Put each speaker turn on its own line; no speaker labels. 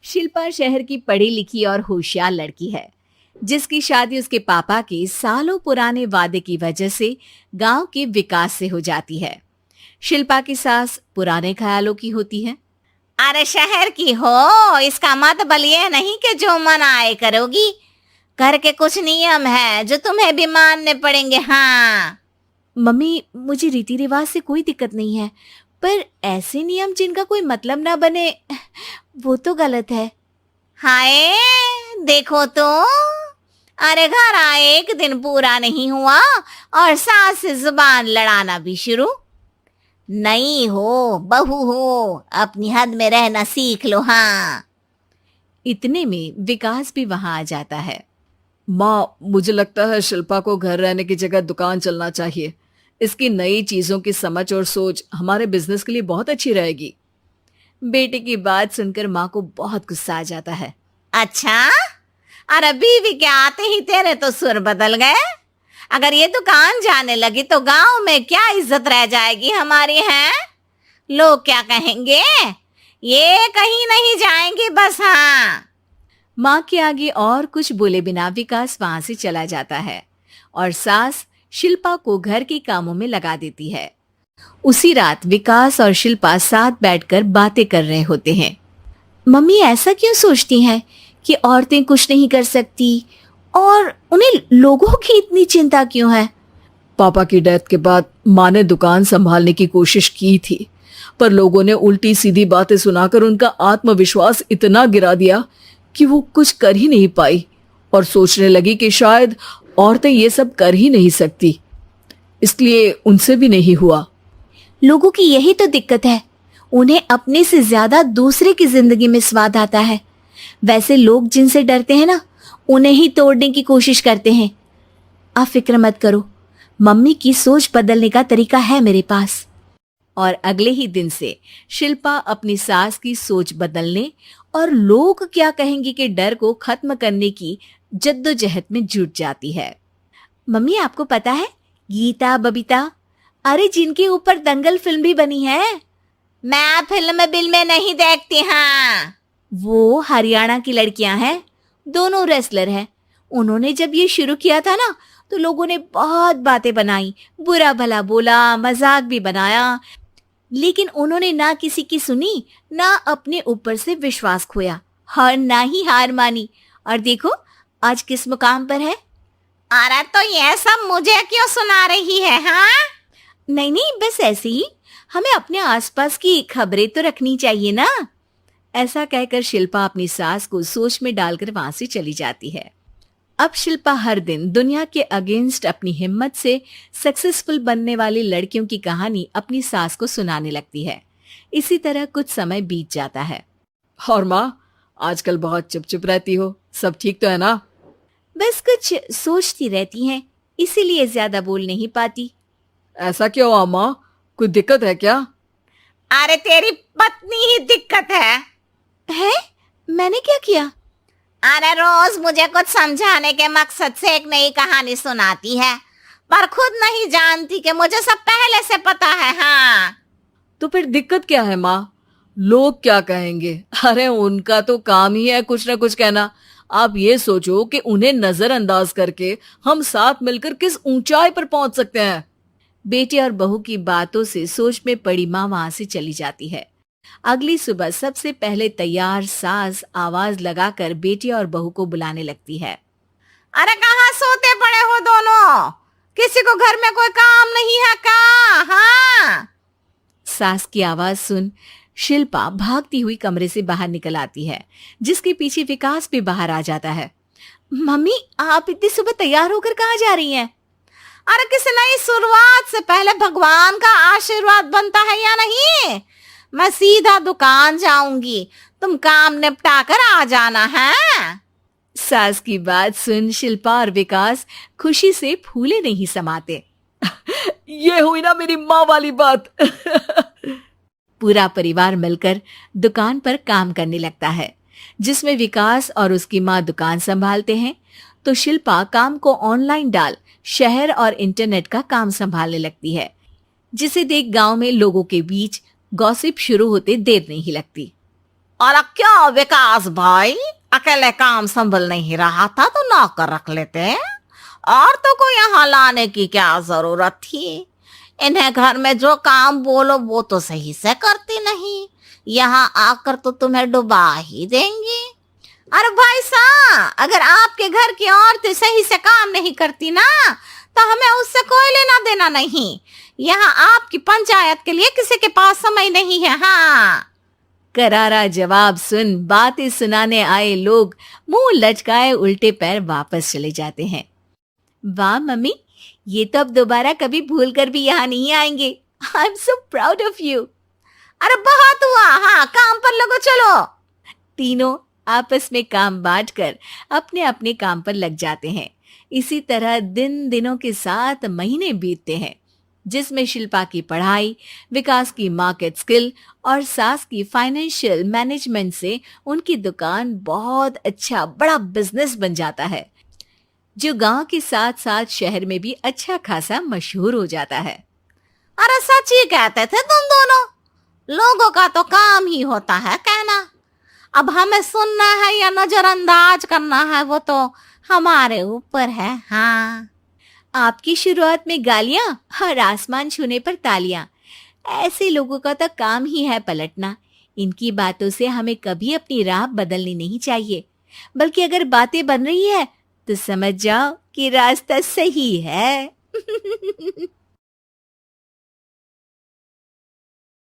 शिल्पा शहर की पढ़ी लिखी और होशियार लड़की है, जिसकी शादी उसके पापा के सालों पुराने वादे की वजह से गांव के विकास से हो जाती है। शिल्पा की सास पुराने ख्यालों की होती है।
अरे शहर की हो, इसका मतलब ये नहीं कि जो मन आए करोगी। घर के कुछ नियम है जो तुम्हें भी मानने पड़ेंगे। हाँ
मम्मी, मुझे रीति रिवाज से कोई दिक्कत नहीं है, पर ऐसे नियम जिनका कोई मतलब ना बने, वो तो गलत है।
हाय, देखो तो। अरे घर आए एक दिन पूरा नहीं हुआ और सास से जुबान लड़ाना भी शुरू। नहीं हो, बहू हो, अपनी हद में रहना सीख लो। हाँ
इतने में विकास भी वहां आ जाता है।
माँ, मुझे लगता है शिल्पा को घर रहने की जगह दुकान चलना चाहिए। इसकी नई चीजों की समझ और सोच हमारे बिजनेस के लिए बहुत अच्छी रहेगी।
बेटे की बात सुनकर माँ को बहुत गुस्सा आ जाता है।
अच्छा, अरे बीवी के आते ही तेरे तो सुर बदल गए। अगर ये दुकान जाने लगी तो गांव में क्या इज्जत रह जाएगी हमारी। है लोग क्या कहेंगे? ये कहीं नहीं जाएंगी बस। हाँ
माँ के आगे और कुछ बोले बिना विकास वहां से चला जाता है और सास शिल्पा को घर के कामों में लगा देती है। उसी रात विकास और शिल्पा साथ बैठकर बातें कर रहे होते हैं। मम्मी ऐसा क्यों सोचती हैं कि औरतें कुछ नहीं कर सकती, और उन्हें लोगों की इतनी चिंता क्यों है?
पापा की डेथ के बाद माँ ने दुकान संभालने की कोशिश की थी, पर लोगों ने उल्टी सीधी बातें सुनाकर उनका आत्मविश्वास इतना गिरा दिया कि वो कुछ कर ही नहीं पाई और सोचने लगी कि शायद औरतें ये सब कर ही नहीं सकती, इसलिए उनसे भी नहीं हुआ।
लोगों की यही तो दिक्कत है, उन्हें अपने से ज्यादा दूसरे की जिंदगी में स्वाद आता है। वैसे लोग जिनसे डरते हैं ना, उन्हें ही तोड़ने की कोशिश करते हैं। आप फिक्र मत करो, मम्मी की सोच बदलने का तरीका है मेरे पास। और अगले ही दिन से शिल्पा अपनी सास की सोच बदलने और लोग क्या कहेंगे के डर को खत्म करने की जद्दोजहद में जुट जाती है। मम्मी, आपको पता है गीता, बबीता, अरे जिनके ऊपर दंगल फिल्म भी बनी है।
मैं फिल्म बिल में नहीं देखती। हाँ
वो हरियाणा की लड़कियां हैं, दोनों रेसलर हैं। उन्होंने जब ये शुरू किया था ना, तो लोगों ने बहुत बातें बनाई, बुरा भला बोला, मजाक भी बनाया, लेकिन उन्होंने ना किसी की सुनी, ना अपने ऊपर से विश्वास खोया और ना ही हार मानी। और देखो आज किस मुकाम पर है।
अरे तो ये सब मुझे क्यों सुना रही है? हाँ
नहीं नहीं, बस ऐसे ही, हमें अपने आसपास की खबरें तो रखनी चाहिए ना। ऐसा कहकर शिल्पा अपनी सास को सोच में डालकर वहां से चली जाती है। अब शिल्पा हर दिन दुनिया के अगेंस्ट अपनी हिम्मत से सक्सेसफुल बनने वाली लड़कियों की कहानी अपनी सास को सुनाने लगती है। इसी तरह कुछ समय बीत जाता है।
और माँ, आजकल बहुत चुप चुप रहती हो, सब ठीक तो है ना?
बस कुछ सोचती रहती हैं, इसीलिए ज्यादा बोल नहीं पाती।
ऐसा क्यों हुआ माँ, कोई दिक्कत है क्या?
अरे तेरी पत्नी ही दिक्कत है।
मैंने क्या किया?
अरे रोज मुझे कुछ समझाने के मकसद से एक नई कहानी सुनाती है, पर खुद नहीं जानती कि मुझे सब पहले से पता है। हाँ
तो फिर दिक्कत क्या है माँ? लोग क्या कहेंगे? अरे उनका तो काम ही है कुछ ना कुछ कहना। आप ये सोचो कि उन्हें नजरअंदाज करके हम साथ मिलकर किस ऊंचाई पर पहुंच सकते हैं।
बेटे और बहू की बातों से सोच में पड़ी माँ वहां से चली जाती है। अगली सुबह सबसे पहले तैयार सास आवाज लगाकर बेटे और बहू को बुलाने लगती है।
अरे कहाँ सोते पड़े हो दोनों? किसी को घर में कोई काम नहीं है का? हाँ
सास की आवाज सुन शिल्पा भागती हुई कमरे से बाहर निकल आती है, जिसके पीछे विकास भी बाहर आ जाता है। मम्मी, आप इतनी सुबह तैयार होकर कहाँ जा रही हैं?
अरे किसी नई शुरुआत से पहले भगवान का आशीर्वाद बनता है या नहीं? मैं सीधा दुकान जाऊंगी, तुम काम निपटा कर आ जाना है।
सास की बात सुन शिल्पा और विकास खुशी से फूले नहीं समाते।
ये हुई ना मेरी माँ वाली बात।
पूरा परिवार मिलकर दुकान पर काम करने लगता है, जिसमें विकास और उसकी माँ दुकान संभालते हैं, तो शिल्पा काम को ऑनलाइन डाल शहर और इंटरनेट का काम संभालने लगती है, जिसे देख गांव में लोगों के बीच गॉसिप शुरू होते देर नहीं लगती।
और क्या विकास भाई, अकेले काम संभल नहीं रहा था तो नौकर रख लेते, और तो को यहाँ लाने की क्या जरूरत थी। इन्हें घर में जो काम बोलो वो तो सही से करती नहीं, यहाँ आकर तो तुम्हें डुबा ही देंगी। अरे भाई साहब, अगर आपके घर की औरतें सही से काम नहीं करती ना तो हमें उससे कोई लेना देना नहीं। यहाँ आपकी पंचायत के लिए किसी के पास समय नहीं है। हाँ,
करारा जवाब सुन बातें सुनाने आए लोग मुंह लटकाए उल्टे पैर वापस चले जाते हैं। वाह मम्मी, ये तो अब दोबारा कभी भूल कर भी यहाँ नहीं आएंगे। I am so proud of you.
अरे बहुत हुआ, हाँ काम पर लगो चलो।
तीनों आपस में काम बांटकर अपने अपने काम पर लग जाते हैं। इसी तरह दिनों के साथ महीने बीतते हैं, जिसमें शिल्पा की पढ़ाई, विकास की मार्केट स्किल और सास की फाइनेंशियल मैनेजमेंट से उनकी दुकान बहुत अच्छा बड़ा बिजनेस बन जाता है, जो गांव के साथ साथ शहर में भी अच्छा खासा मशहूर हो जाता है।
अरे सच ही कहते थे तुम दोनों, लोगों का तो काम ही होता है कहना। अब हमें सुनना है या नजरअंदाज करना है वो तो हमारे ऊपर है। हाँ,
आपकी शुरुआत में गालियां और आसमान छूने पर तालियां, ऐसे लोगों का तो काम ही है पलटना। इनकी बातों से हमें कभी अपनी राह बदलनी नहीं चाहिए, बल्कि अगर बातें बन रही है तो समझ जाओ कि रास्ता सही है।